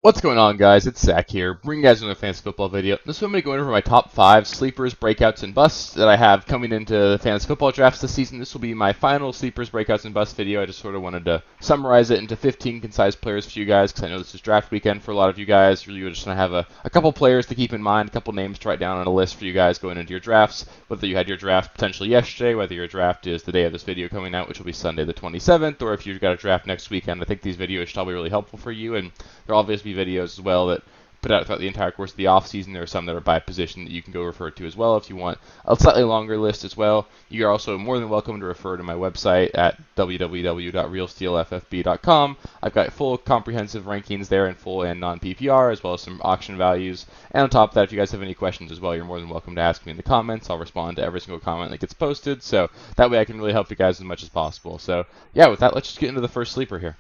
What's going on, guys? It's Zach here, bringing you guys another fantasy football video. This one I'm going to go over my top 5 sleepers, breakouts, and busts that I have coming into the fantasy football drafts this season. This will be my final sleepers, breakouts, and busts video. I just sort of wanted to summarize it into 15 concise players for you guys, because I know this is draft weekend for a lot of you guys. Really, just want to have a couple players to keep in mind, a couple names to write down on a list for you guys going into your drafts. Whether you had your draft potentially yesterday, whether your draft is the day of this video coming out, which will be Sunday the 27th, or if you've got a draft next weekend. I think these videos should all be really helpful for you, and there'll obviously be videos as well that put out throughout the entire course of the off season. There are some that are by position that you can go refer to as well if you want a slightly longer list as well. You are also more than welcome to refer to my website at www.realsteelffb.com. I've got full comprehensive rankings there in full and non-PPR, as well as some auction values. And on top of that, if you guys have any questions as well, you're more than welcome to ask me in the comments. I'll respond to every single comment that gets posted, so that way I can really help you guys as much as possible. So yeah, with that, let's just get into the first sleeper here.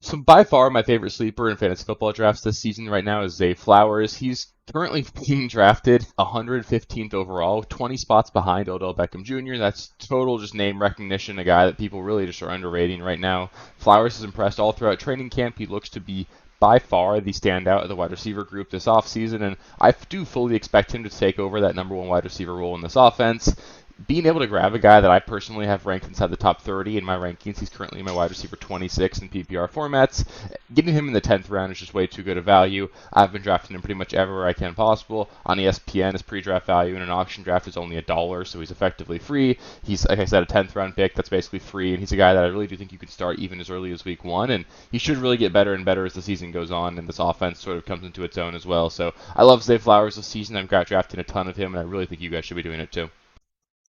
So by far my favorite sleeper in fantasy football drafts this season right now is Zay Flowers. He's currently being drafted 115th overall, 20 spots behind Odell Beckham Jr. That's total just name recognition, a guy that people really just are underrating right now. Flowers has impressed all throughout training camp. He looks to be by far the standout of the wide receiver group this offseason, and I do fully expect him to take over that number one wide receiver role in this offense. Being able to grab a guy that I personally have ranked inside the top 30 in my rankings, he's currently my wide receiver 26 in PPR formats. Getting him in the 10th round is just way too good a value. I've been drafting him pretty much everywhere I can possible. On ESPN, his pre-draft value in an auction draft is only $1, so he's effectively free. He's, like I said, a 10th round pick. That's basically free, and he's a guy that I really do think you could start even as early as week 1, and he should really get better and better as the season goes on, and this offense sort of comes into its own as well. So I love Zay Flowers this season. I've got drafting a ton of him, and I really think you guys should be doing it too.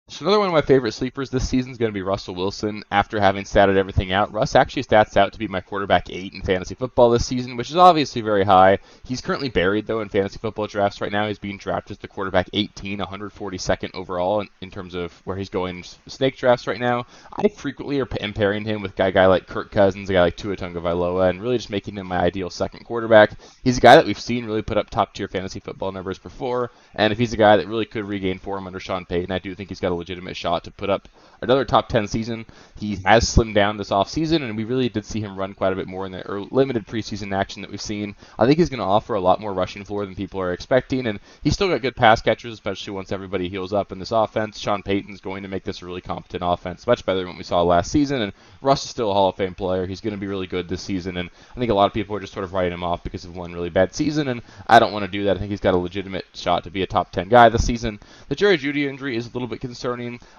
So another one of my favorite sleepers this season is going to be Russell Wilson. After having statted everything out, Russ actually stats out to be my quarterback 8 in fantasy football this season, which is obviously very high. He's currently buried, though, in fantasy football drafts right now. He's being drafted as the quarterback 18, 142nd overall in terms of where he's going in snake drafts right now. I frequently am pairing him with a guy like Kirk Cousins, a guy like Tua Tagovailoa, and really just making him my ideal second quarterback. He's a guy that we've seen really put up top-tier fantasy football numbers before, and if he's a guy that really could regain form under Sean Payton, I do think he's got a legitimate shot to put up another top 10 season. He has slimmed down this offseason, and we really did see him run quite a bit more in the limited preseason action that we've seen. I think he's going to offer a lot more rushing floor than people are expecting, and he's still got good pass catchers, especially once everybody heals up in this offense. Sean Payton's going to make this a really competent offense, much better than what we saw last season, and Russ is still a Hall of Fame player. He's going to be really good this season, and I think a lot of people are just sort of writing him off because of one really bad season, and I don't want to do that. I think he's got a legitimate shot to be a top 10 guy this season. The Jerry Jeudy injury is a little bit concerning.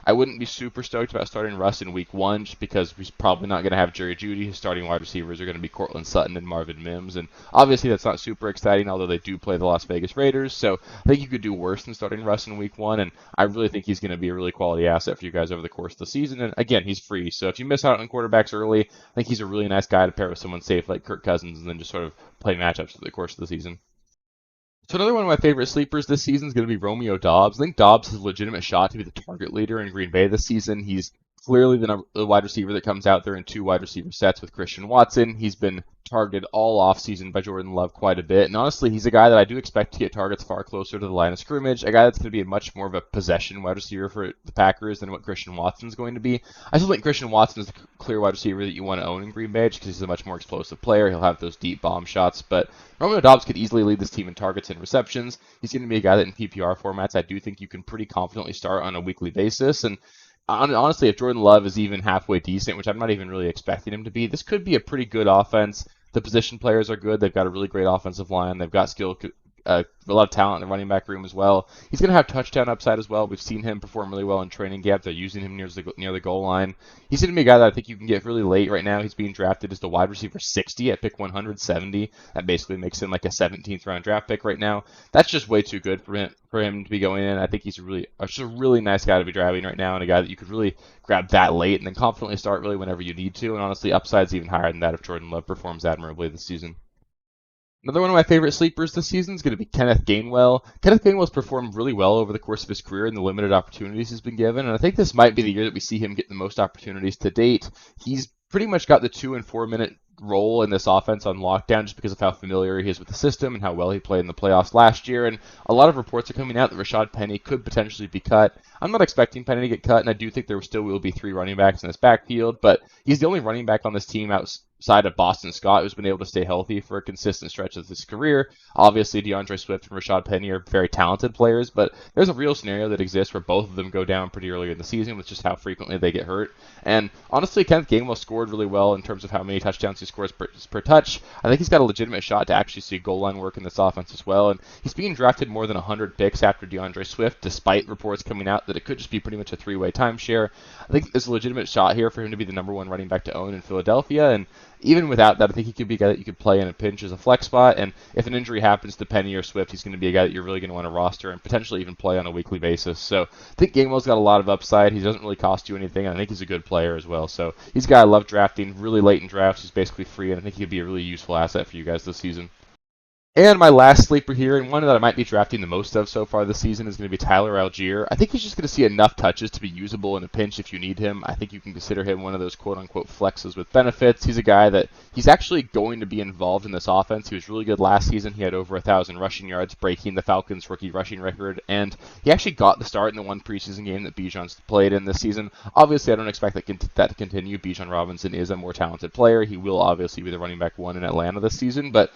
I wouldn't be super stoked about starting Russ in week 1 just because he's probably not going to have Jerry Jeudy. His starting wide receivers are going to be Cortland Sutton and Marvin Mims, and obviously that's not super exciting, although they do play the Las Vegas Raiders, so I think you could do worse than starting Russ in week 1, and I really think he's going to be a really quality asset for you guys over the course of the season, and again, he's free, so if you miss out on quarterbacks early, I think he's a really nice guy to pair with someone safe like Kirk Cousins and then just sort of play matchups over the course of the season. So another one of my favorite sleepers this season is going to be Romeo Dobbs. I think Dobbs has a legitimate shot to be the target leader in Green Bay this season. He's clearly the wide receiver that comes out there in 2 wide receiver sets with Christian Watson. He's been targeted all offseason by Jordan Love quite a bit. And honestly, he's a guy that I do expect to get targets far closer to the line of scrimmage, a guy that's going to be much more of a possession wide receiver for the Packers than what Christian Watson's going to be. I still think Christian Watson is the clear wide receiver that you want to own in Green Bay just because he's a much more explosive player. He'll have those deep bomb shots, but Romeo Dobbs could easily lead this team in targets and receptions. He's going to be a guy that in PPR formats I do think you can pretty confidently start on a weekly basis, and honestly, if Jordan Love is even halfway decent, which I'm not even really expecting him to be, this could be a pretty good offense. The position players are good. They've got a really great offensive line. They've got skill, a lot of talent in the running back room as well. He's going to have touchdown upside as well. We've seen him perform really well in training camp. They're using him near the goal line. He's going to be a guy that I think you can get really late right now. He's being drafted as the wide receiver 60 at pick 170. That basically makes him like a 17th round draft pick right now. That's just way too good for him to be going in. I think he's just a really nice guy to be drafting right now, and a guy that you could really grab that late and then confidently start really whenever you need to. And honestly, upside's even higher than that if Jordan Love performs admirably this season. Another one of my favorite sleepers this season is going to be Kenneth Gainwell. Kenneth Gainwell's performed really well over the course of his career in the limited opportunities he's been given, and I think this might be the year that we see him get the most opportunities to date. He's pretty much got the 2 and 4 minute role in this offense on lockdown just because of how familiar he is with the system and how well he played in the playoffs last year. And a lot of reports are coming out that Rashad Penny could potentially be cut. I'm not expecting Penny to get cut, and I do think there still will be 3 running backs in this backfield, but he's the only running back on this team side of Boston Scott, who's been able to stay healthy for a consistent stretch of his career. Obviously, DeAndre Swift and Rashad Penny are very talented players, but there's a real scenario that exists where both of them go down pretty early in the season with just how frequently they get hurt. And honestly, Kenneth Gainwell scored really well in terms of how many touchdowns he scores per touch. I think he's got a legitimate shot to actually see goal line work in this offense as well. And he's being drafted more than 100 picks after DeAndre Swift, despite reports coming out that it could just be pretty much a three-way timeshare. I think there's a legitimate shot here for him to be the number one running back to own in Philadelphia. And even without that, I think he could be a guy that you could play in a pinch as a flex spot. And if an injury happens to Penny or Swift, he's going to be a guy that you're really going to want to roster and potentially even play on a weekly basis. So I think Gainwell's got a lot of upside. He doesn't really cost you anything, and I think he's a good player as well. So he's a guy I love drafting really late in drafts. He's basically free, and I think he could be a really useful asset for you guys this season. And my last sleeper here, and one that I might be drafting the most of so far this season, is going to be Tyler Algier. I think he's just going to see enough touches to be usable in a pinch if you need him. I think you can consider him one of those quote-unquote flexes with benefits. He's a guy that he's actually going to be involved in this offense. He was really good last season. He had over 1,000 rushing yards, breaking the Falcons' rookie rushing record, and he actually got the start in the one preseason game that Bijan's played in this season. Obviously, I don't expect that to continue. Bijan Robinson is a more talented player. He will obviously be the running back one in Atlanta this season, but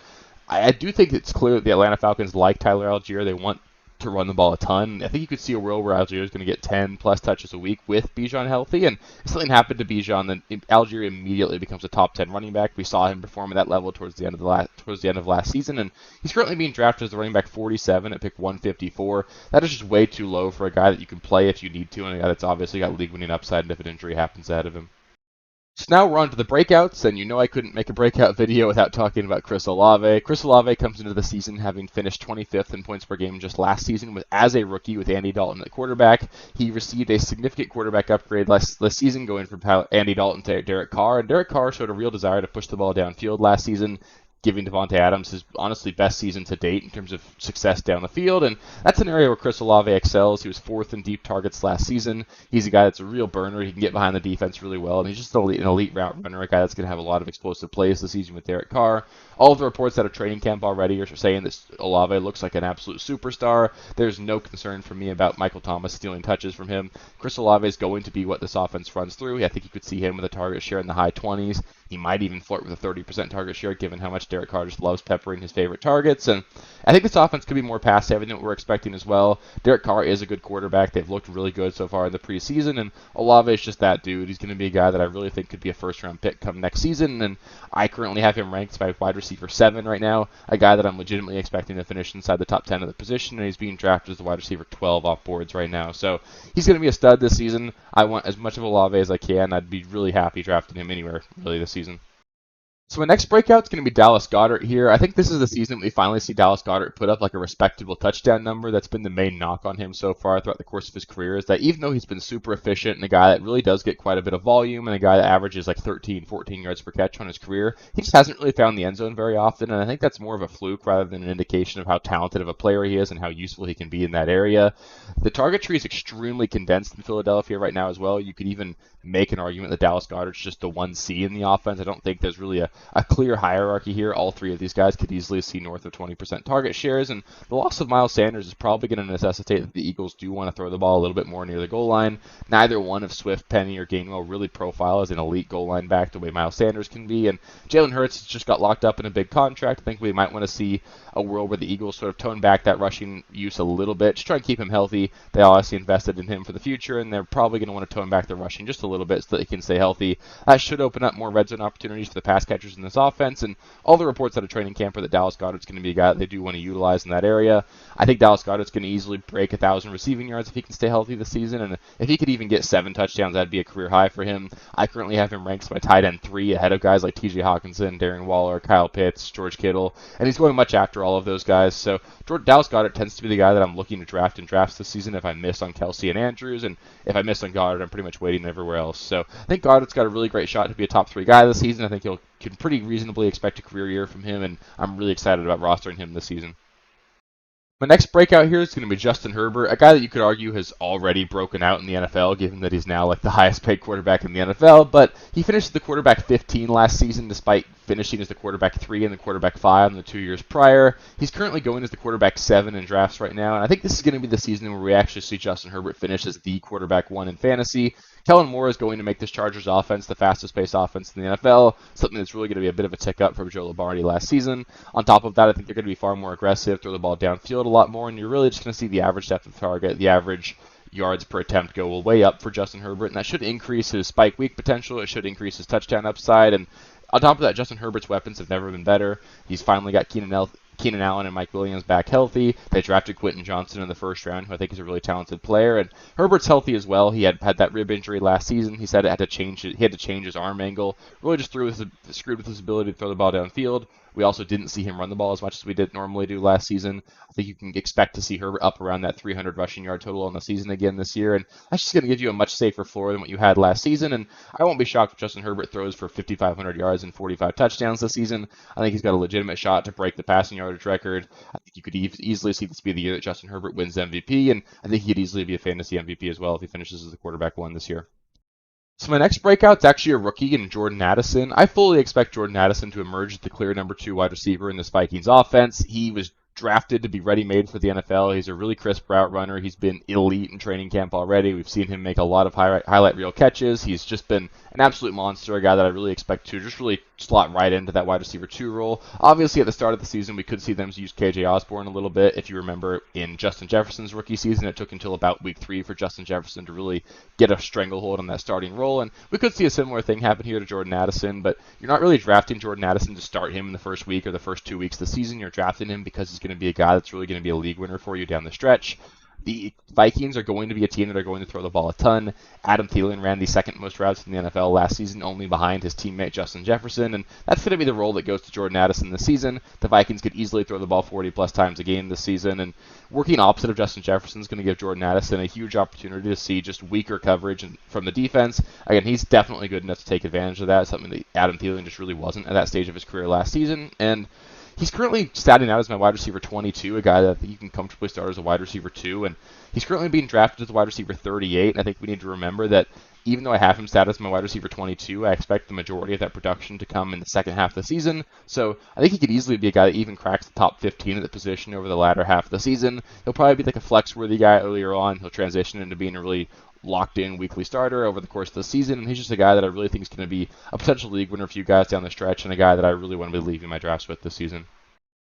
I do think it's clear that the Atlanta Falcons like Tyler Algier. They want to run the ball a ton. I think you could see a world where Algier is going to get 10-plus touches a week with Bijan healthy. And if something happened to Bijan, then Algier immediately becomes a top 10 running back. We saw him perform at that level towards the end of last season, and he's currently being drafted as the running back 47 at pick 154. That is just way too low for a guy that you can play if you need to, and a guy that's obviously got league-winning upside if an injury happens ahead of him. So now we're on to the breakouts, and you know I couldn't make a breakout video without talking about Chris Olave. Chris Olave comes into the season having finished 25th in points per game just last season as a rookie with Andy Dalton at quarterback. He received a significant quarterback upgrade last season, going from Andy Dalton to Derek Carr, and Derek Carr showed a real desire to push the ball downfield last season, giving Devontae Adams his honestly best season to date in terms of success down the field, and that's an area where Chris Olave excels. He was 4th in deep targets last season. He's a guy that's a real burner. He can get behind the defense really well, and he's just an elite route runner, a guy that's going to have a lot of explosive plays this season with Derek Carr. All of the reports out of training camp already are saying that Olave looks like an absolute superstar. There's no concern for me about Michael Thomas stealing touches from him. Chris Olave is going to be what this offense runs through. I think you could see him with a target share in the high 20s. He might even flirt with a 30% target share, given how much Derek Carr just loves peppering his favorite targets. And I think this offense could be more pass-heavy than what we're expecting as well. Derek Carr is a good quarterback. They've looked really good so far in the preseason, and Olave is just that dude. He's going to be a guy that I really think could be a first-round pick come next season, and I currently have him ranked by wide receiver 7 right now, a guy that I'm legitimately expecting to finish inside the top 10 of the position, and he's being drafted as the wide receiver 12 off boards right now. So he's going to be a stud this season. I want as much of Olave as I can. I'd be really happy drafting him anywhere, really, this season. So my next breakout is going to be Dallas Goedert here. I think this is the season we finally see Dallas Goedert put up like a respectable touchdown number. That's been the main knock on him so far throughout the course of his career, is that even though he's been super efficient and a guy that really does get quite a bit of volume and a guy that averages like 13, 14 yards per catch on his career, he just hasn't really found the end zone very often, and I think that's more of a fluke rather than an indication of how talented of a player he is and how useful he can be in that area. The target tree is extremely condensed in Philadelphia right now as well. You could even make an argument that Dallas Goedert's just the 1C in the offense. I don't think there's really a clear hierarchy here. All three of these guys could easily see north of 20% target shares, and the loss of Miles Sanders is probably going to necessitate that the Eagles do want to throw the ball a little bit more near the goal line. Neither one of Swift, Penny, or Gainwell really profile as an elite goal line back the way Miles Sanders can be, and Jalen Hurts just got locked up in a big contract. I think we might want to see a world where the Eagles sort of tone back that rushing use a little bit, just try to keep him healthy. They obviously invested in him for the future, and they're probably going to want to tone back the rushing just a little bit so that he can stay healthy. That should open up more red zone opportunities for the pass catchers in this offense, and all the reports out of training camp are that Dallas Goedert's going to be a guy that they do want to utilize in that area. I think Dallas Goedert's going to easily break 1,000 receiving yards if he can stay healthy this season, and if he could even get 7 touchdowns, that'd be a career high for him. I currently have him ranked by tight end 3 ahead of guys like T.J. Hawkinson, Darren Waller, Kyle Pitts, George Kittle, and he's going much after all of those guys. So Dallas Goedert tends to be the guy that I'm looking to draft in drafts this season if I miss on Kelsey and Andrews, and if I miss on Goedert, I'm pretty much waiting everywhere else. So I think Goedert's got a really great shot to be a top 3 guy this season. I think you can pretty reasonably expect a career year from him, and I'm really excited about rostering him this season. My next breakout here is going to be Justin Herbert, a guy that you could argue has already broken out in the NFL, given that he's now like the highest paid quarterback in the NFL, but he finished as the quarterback 15 last season despite finishing as the quarterback 3 and the quarterback 5 in the 2 years prior. He's currently going as the quarterback 7 in drafts right now, and I think this is going to be the season where we actually see Justin Herbert finish as the quarterback 1 in fantasy. Kellen Moore is going to make this Chargers offense the fastest paced offense in the NFL, something that's really going to be a bit of a tick up from Joe Lombardi last season. On top of that, I think they're going to be far more aggressive, throw the ball downfield a lot more, and you're really just going to see the average depth of target, the average yards per attempt go way up for Justin Herbert, and that should increase his spike week potential. It should increase his touchdown upside, and on top of that, Justin Herbert's weapons have never been better. He's finally got Keenan Allen and Mike Williams back healthy. They drafted Quentin Johnson in the first round, who I think is a really talented player. And Herbert's healthy as well. He had that rib injury last season. He said he had to change his arm angle. Really just screwed with his ability to throw the ball downfield. We also didn't see him run the ball as much as we did normally do last season. I think you can expect to see Herbert up around that 300 rushing yard total on the season again this year, and that's just going to give you a much safer floor than what you had last season. And I won't be shocked if Justin Herbert throws for 5,500 yards and 45 touchdowns this season. I think he's got a legitimate shot to break the passing yardage record. I think you could easily see this be the year that Justin Herbert wins MVP, and I think he could easily be a fantasy MVP as well if he finishes as the quarterback one this year. So my next breakout's actually a rookie in Jordan Addison. I fully expect Jordan Addison to emerge as the clear number 2 wide receiver in this Vikings offense. He was drafted to be ready-made for the NFL. He's a really crisp route runner. He's been elite in training camp already. We've seen him make a lot of highlight reel catches. He's just been an absolute monster, a guy that I really expect to just really slot right into that wide receiver 2 role. Obviously, at the start of the season, we could see them use KJ Osborne a little bit. If you remember, in Justin Jefferson's rookie season, it took until about week 3 for Justin Jefferson to really get a stranglehold on that starting role, and we could see a similar thing happen here to Jordan Addison, but you're not really drafting Jordan Addison to start him in the first week or the first 2 weeks of the season. You're drafting him because he's going to be a guy that's really going to be a league winner for you down the stretch. The Vikings are going to be a team that are going to throw the ball a ton. Adam Thielen ran the second most routes in the NFL last season, only behind his teammate Justin Jefferson, and that's going to be the role that goes to Jordan Addison this season. The Vikings could easily throw the ball 40-plus times a game this season, and working opposite of Justin Jefferson is going to give Jordan Addison a huge opportunity to see just weaker coverage from the defense. Again, he's definitely good enough to take advantage of that, something that Adam Thielen just really wasn't at that stage of his career last season, and he's currently statting out as my wide receiver 22, a guy that I think you can comfortably start as a wide receiver 2, and he's currently being drafted as a wide receiver 38, and I think we need to remember that even though I have him statted as my wide receiver 22, I expect the majority of that production to come in the second half of the season, so I think he could easily be a guy that even cracks the top 15 at the position over the latter half of the season. He'll probably be like a flex-worthy guy earlier on. He'll transition into being a really locked-in weekly starter over the course of the season, and he's just a guy that I really think is going to be a potential league winner for you guys down the stretch, and a guy that I really want to be leaving my drafts with this season.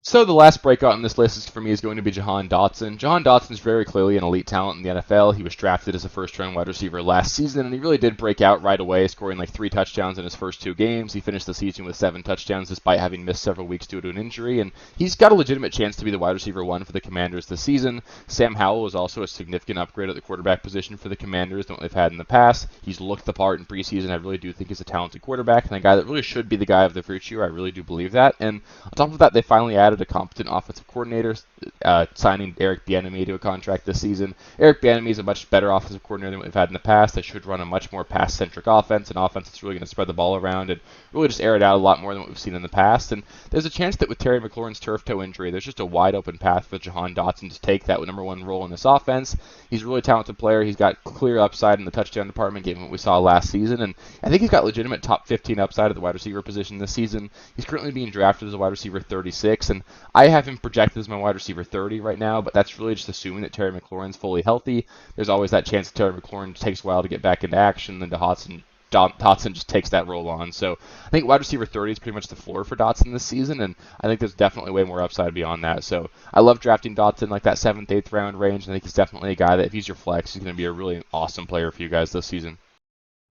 So the last breakout on this list for me is going to be Jahan Dotson. Jahan Dotson is very clearly an elite talent in the NFL. He was drafted as a first-round wide receiver last season, and he really did break out right away, scoring like 3 touchdowns in his first 2 games. He finished the season with 7 touchdowns despite having missed several weeks due to an injury, and he's got a legitimate chance to be the wide receiver 1 for the Commanders this season. Sam Howell was also a significant upgrade at the quarterback position for the Commanders than what they've had in the past. He's looked the part in preseason. I really do think he's a talented quarterback, and a guy that really should be the guy of the future. I really do believe that. And on top of that, they finally added a competent offensive coordinator, signing Eric Bieniemy to a contract this season. Eric Bieniemy is a much better offensive coordinator than we've had in the past. They should run a much more pass-centric offense, an offense that's really going to spread the ball around and really just air it out a lot more than what we've seen in the past. And there's a chance that with Terry McLaurin's turf toe injury, there's just a wide open path for Jahan Dotson to take that number 1 role in this offense. He's a really talented player. He's got clear upside in the touchdown department, given what we saw last season, and I think he's got legitimate top 15 upside at the wide receiver position this season. He's currently being drafted as a wide receiver 36, and I have him projected as my wide receiver 30 right now, but that's really just assuming that Terry McLaurin's fully healthy. There's always that chance that Terry McLaurin takes a while to get back into action, and then Dotson just takes that role on. So I think wide receiver 30 is pretty much the floor for Dotson this season, and I think there's definitely way more upside beyond that. So I love drafting Dotson like that 7th, 8th round range, and I think he's definitely a guy that if he's your flex, he's going to be a really awesome player for you guys this season.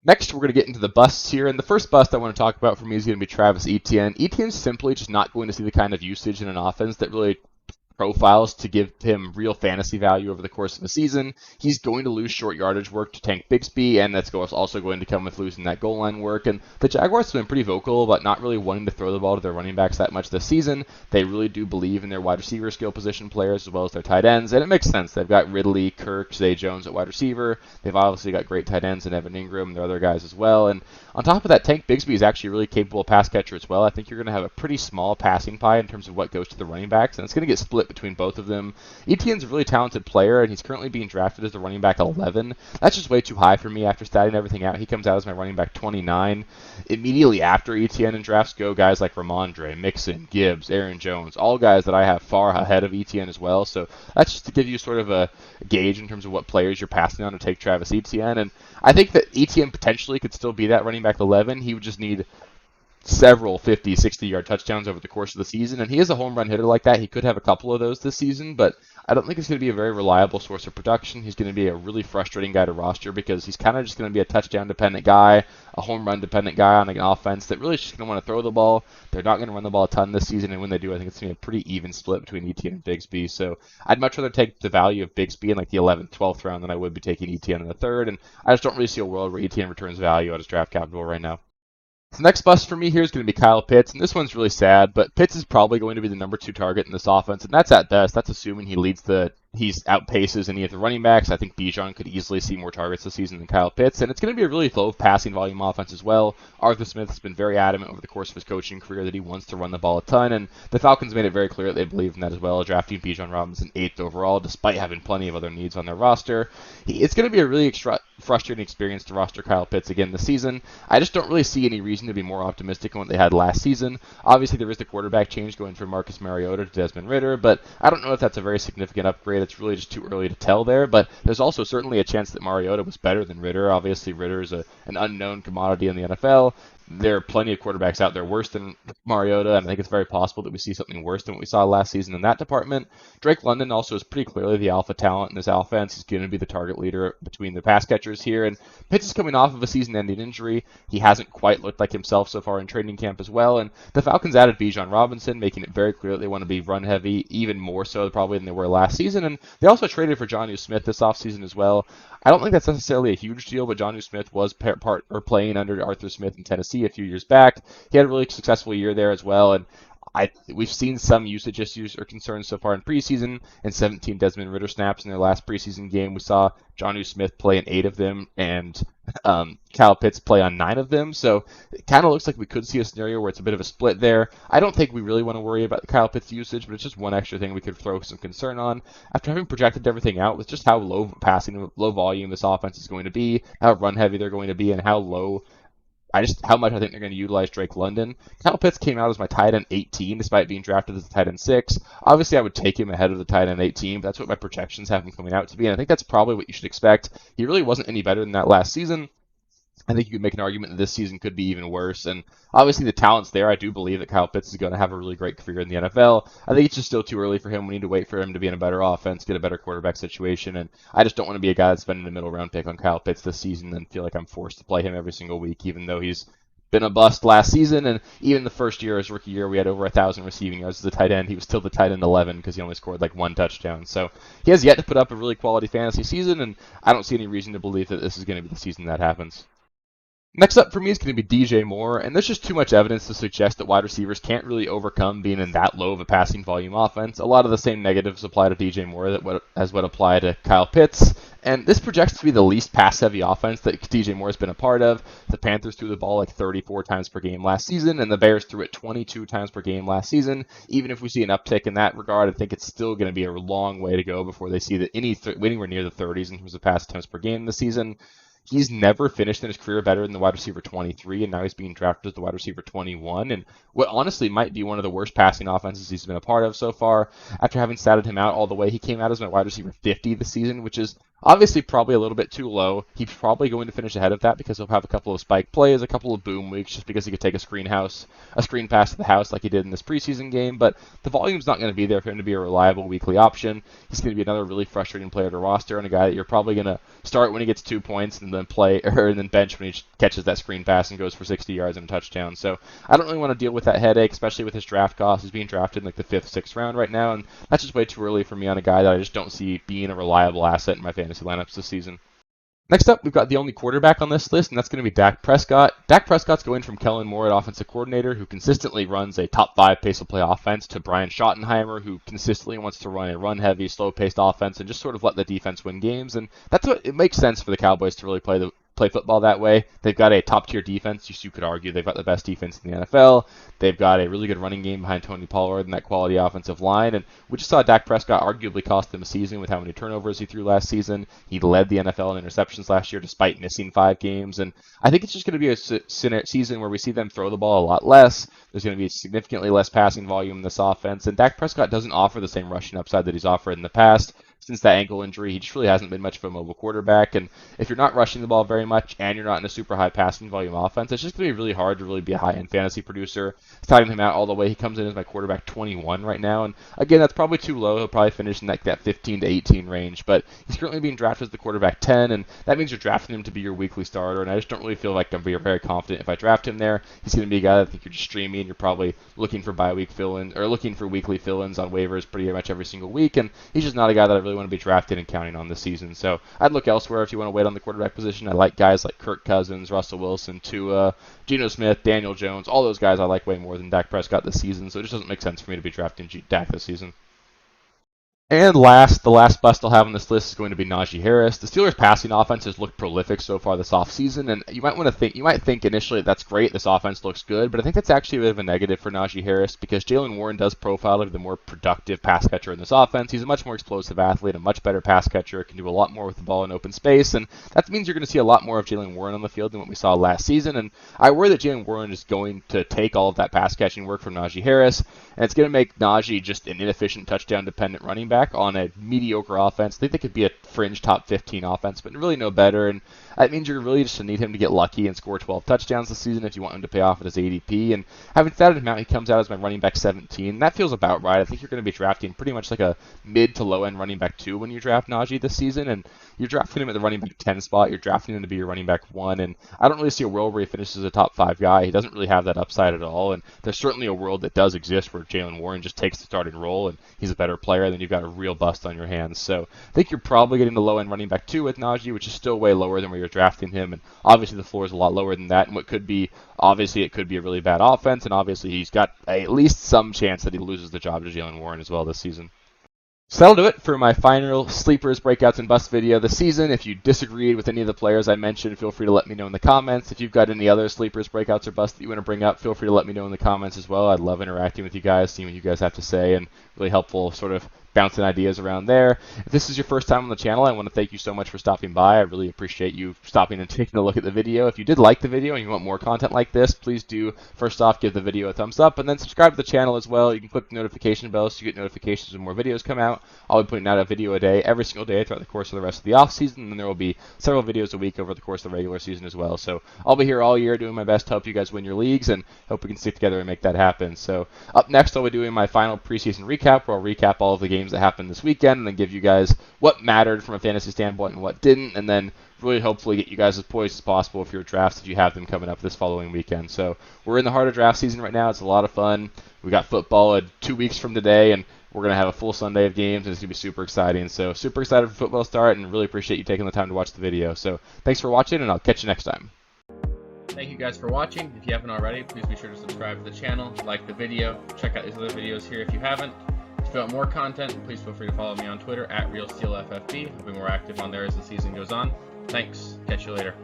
Next, we're going to get into the busts here, and the first bust I want to talk about for me is going to be Travis Etienne. Etienne's simply just not going to see the kind of usage in an offense that really profiles to give him real fantasy value over the course of the season. He's going to lose short yardage work to Tank Bigsby, and that's also going to come with losing that goal line work. And the Jaguars have been pretty vocal about not really wanting to throw the ball to their running backs that much this season. They really do believe in their wide receiver skill position players as well as their tight ends, and it makes sense. They've got Ridley, Kirk, Zay Jones at wide receiver. They've obviously got great tight ends in Evan Ingram and their other guys as well. And on top of that, Tank Bigsby is actually a really capable pass catcher as well. I think you're going to have a pretty small passing pie in terms of what goes to the running backs, and it's going to get split split between both of them. Etienne's a really talented player, and he's currently being drafted as the running back 11. That's just way too high for me after statting everything out. He comes out as my running back 29. Immediately after Etienne in drafts go guys like Ramondre, Mixon, Gibbs, Aaron Jones, all guys that I have far ahead of Etienne as well. So that's just to give you sort of a gauge in terms of what players you're passing on to take Travis Etienne. And I think that Etienne potentially could still be that running back 11. He would just need several 50, 60-yard touchdowns over the course of the season, and he is a home run hitter like that. He could have a couple of those this season, but I don't think it's going to be a very reliable source of production. He's going to be a really frustrating guy to roster because he's kind of just going to be a touchdown-dependent guy, a home run-dependent guy on an offense that really is just going to want to throw the ball. They're not going to run the ball a ton this season, and when they do, I think it's going to be a pretty even split between Etienne and Bigsby. So I'd much rather take the value of Bigsby in like the 11th, 12th round than I would be taking Etienne in the 3rd, and I just don't really see a world where Etienne returns value out of his draft capital right now. The next bust for me here is going to be Kyle Pitts, and this one's really sad, but Pitts is probably going to be the number 2 target in this offense, and that's at best. That's assuming he outpaces any of the running backs. I think Bijan could easily see more targets this season than Kyle Pitts, and it's going to be a really low passing volume offense as well. Arthur Smith has been very adamant over the course of his coaching career that he wants to run the ball a ton, and the Falcons made it very clear that they believe in that as well, drafting Bijan Robinson 8th overall, despite having plenty of other needs on their roster. It's going to be a really frustrating experience to roster Kyle Pitts again this season. I just don't really see any reason to be more optimistic than what they had last season. Obviously, there is the quarterback change going from Marcus Mariota to Desmond Ridder, but I don't know if that's a very significant upgrade. It's really just too early to tell there, but there's also certainly a chance that Mariota was better than Ridder. Obviously, Ridder is an unknown commodity in the NFL. There are plenty of quarterbacks out there worse than Mariota, and I think it's very possible that we see something worse than what we saw last season in that department. Drake London also is pretty clearly the alpha talent in this offense. He's going to be the target leader between the pass catchers here, and Pitts is coming off of a season-ending injury. He hasn't quite looked like himself so far in training camp as well, and the Falcons added Bijan Robinson, making it very clear that they want to be run-heavy, even more so probably than they were last season, and they also traded for Jonnu Smith this offseason as well. I don't think that's necessarily a huge deal, but Jonnu Smith was playing under Arthur Smith in Tennessee a few years back. He had a really successful year there as well, and we've seen some usage issues or concerns so far in preseason. In 17 Desmond Ridder snaps in their last preseason game, we saw Jonnu Smith play in 8 of them, and Kyle Pitts play on 9 of them. So it kind of looks like we could see a scenario where it's a bit of a split there. I don't think we really want to worry about the Kyle Pitts usage, but it's just one extra thing we could throw some concern on. After having projected everything out with just how low volume this offense is going to be, how run heavy they're going to be, and how much I think they're going to utilize Drake London. Kyle Pitts came out as my tight end 18, despite being drafted as a tight end 6. Obviously, I would take him ahead of the tight end 18, but that's what my projections have him coming out to be, and I think that's probably what you should expect. He really wasn't any better than that last season. I think you could make an argument that this season could be even worse. And obviously the talent's there. I do believe that Kyle Pitts is going to have a really great career in the NFL. I think it's just still too early for him. We need to wait for him to be in a better offense, get a better quarterback situation. And I just don't want to be a guy that's spending a middle round pick on Kyle Pitts this season and feel like I'm forced to play him every single week, even though he's been a bust last season. And even the first year, his rookie year, we had over 1,000 receiving yards as a tight end. He was still the tight end 11 because he only scored like 1 touchdown. So he has yet to put up a really quality fantasy season, and I don't see any reason to believe that this is going to be the season that happens. Next up for me is going to be DJ Moore, and there's just too much evidence to suggest that wide receivers can't really overcome being in that low of a passing volume offense. A lot of the same negatives apply to DJ Moore as what apply to Kyle Pitts, and this projects to be the least pass-heavy offense that DJ Moore has been a part of. The Panthers threw the ball like 34 times per game last season, and the Bears threw it 22 times per game last season. Even if we see an uptick in that regard, I think it's still going to be a long way to go before they see that anywhere near the 30s in terms of pass attempts per game this season. He's never finished in his career better than the wide receiver 23, and now he's being drafted as the wide receiver 21, and what honestly might be one of the worst passing offenses he's been a part of so far. After having statted him out all the way, he came out as my wide receiver 50 this season, which is obviously probably a little bit too low. He's probably going to finish ahead of that because he'll have a couple of spike plays, a couple of boom weeks, just because he could take a screen pass to the house like he did in this preseason game, but the volume's not going to be there for him to be a reliable weekly option. He's going to be another really frustrating player to roster, and a guy that you're probably going to start when he gets 2 points and then bench when he catches that screen pass and goes for 60 yards and a touchdown. So I don't really want to deal with that headache, especially with his draft cost. He's being drafted in like the 5th, 6th round right now, and that's just way too early for me on a guy that I just don't see being a reliable asset in my fantasy lineups this season. Next up, we've got the only quarterback on this list, and that's going to be Dak Prescott. Dak Prescott's going from Kellen Moore at offensive coordinator, who consistently runs a top 5 pace of play offense, to Brian Schottenheimer, who consistently wants to run a run-heavy, slow-paced offense and just sort of let the defense win games. And that's what it makes sense for the Cowboys to really play play football that way. They've got a top-tier defense. You could argue they've got the best defense in the NFL. They've got a really good running game behind Tony Pollard and that quality offensive line. And we just saw Dak Prescott arguably cost them a season with how many turnovers he threw last season. He led the NFL in interceptions last year despite missing 5 games. And I think it's just going to be a season where we see them throw the ball a lot less. There's going to be significantly less passing volume in this offense. And Dak Prescott doesn't offer the same rushing upside that he's offered in the past. Since that ankle injury, he just really hasn't been much of a mobile quarterback. And if you're not rushing the ball very much and you're not in a super high passing volume offense, it's just going to be really hard to really be a high-end fantasy producer. Touting him out all the way, he comes in as my quarterback 21 right now. And again, that's probably too low. He'll probably finish in that 15 to 18 range. But he's currently being drafted as the quarterback 10, and that means you're drafting him to be your weekly starter. And I just don't really feel like I'm very confident if I draft him there. He's going to be a guy that I think you're just streaming. You're probably looking for bye-week fill-in or looking for weekly fill-ins on waivers pretty much every single week. And he's just not a guy that I really want to be drafted and counting on this season. So I'd look elsewhere if you want to wait on the quarterback position. I like guys like Kirk Cousins, Russell Wilson, Tua, Geno Smith, Daniel Jones. All those guys I like way more than Dak Prescott this season. So it just doesn't make sense for me to be drafting Dak this season. And the last bust I'll have on this list is going to be Naji Harris. The Steelers' passing offense has looked prolific so far this offseason, and you might think initially that's great, this offense looks good, but I think that's actually a bit of a negative for Naji Harris because Jaylen Warren does profile as the more productive pass catcher in this offense. He's a much more explosive athlete, a much better pass catcher, can do a lot more with the ball in open space, and that means you're going to see a lot more of Jaylen Warren on the field than what we saw last season. And I worry that Jaylen Warren is going to take all of that pass catching work from Naji Harris, and it's going to make Naji just an inefficient touchdown dependent running back on a mediocre offense. I think they could be a fringe top 15 offense, but really no better. And that means you're really just to need him to get lucky and score 12 touchdowns this season if you want him to pay off at his ADP. And having statted him out, he comes out as my running back 17. That feels about right. I think you're going to be drafting pretty much like a mid to low end running back 2 when you draft Naji this season. And you're drafting him at the running back 10 spot. You're drafting him to be your running back 1. And I don't really see a world where he finishes a top 5 guy. He doesn't really have that upside at all. And there's certainly a world that does exist where Jaylen Warren just takes the starting role and he's a better player, and then you've got a real bust on your hands. So I think you're probably getting the low-end running back 2 with Naji, which is still way lower than where you're drafting him. And obviously the floor is a lot lower than that. And what could be, obviously it could be a really bad offense. And obviously he's got at least some chance that he loses the job to Jaylen Warren as well this season. So that'll do it for my final sleepers, breakouts, and bust video this season. If you disagreed with any of the players I mentioned, feel free to let me know in the comments. If you've got any other sleepers, breakouts, or busts that you want to bring up, feel free to let me know in the comments as well. I'd love interacting with you guys, seeing what you guys have to say, and really helpful sort of bouncing ideas around there. If this is your first time on the channel, I want to thank you so much for stopping by. I really appreciate you stopping and taking a look at the video. If you did like the video and you want more content like this, please do, first off, give the video a thumbs up, and then subscribe to the channel as well. You can click the notification bell so you get notifications when more videos come out. I'll be putting out a video a day every single day throughout the course of the rest of the off season, and there will be several videos a week over the course of the regular season as well. So I'll be here all year doing my best to help you guys win your leagues, and hope we can stick together and make that happen. So up next, I'll be doing my final preseason recap, where I'll recap all of the games that happened this weekend, and then give you guys what mattered from a fantasy standpoint and what didn't, and then really hopefully get you guys as poised as possible for your drafts if you have them coming up this following weekend. So we're in the heart of draft season right now. It's a lot of fun. We got football in 2 weeks from today, and we're going to have a full Sunday of games, and it's going to be super exciting. So super excited for football start, and really appreciate you taking the time to watch the video. So thanks for watching, and I'll catch you next time. Thank you guys for watching. If you haven't already, please be sure to subscribe to the channel, like the video, check out these other videos here if you haven't. If you want more content, please feel free to follow me on Twitter at RealSteelFFB. I'll be more active on there as the season goes on. Thanks. Catch you later.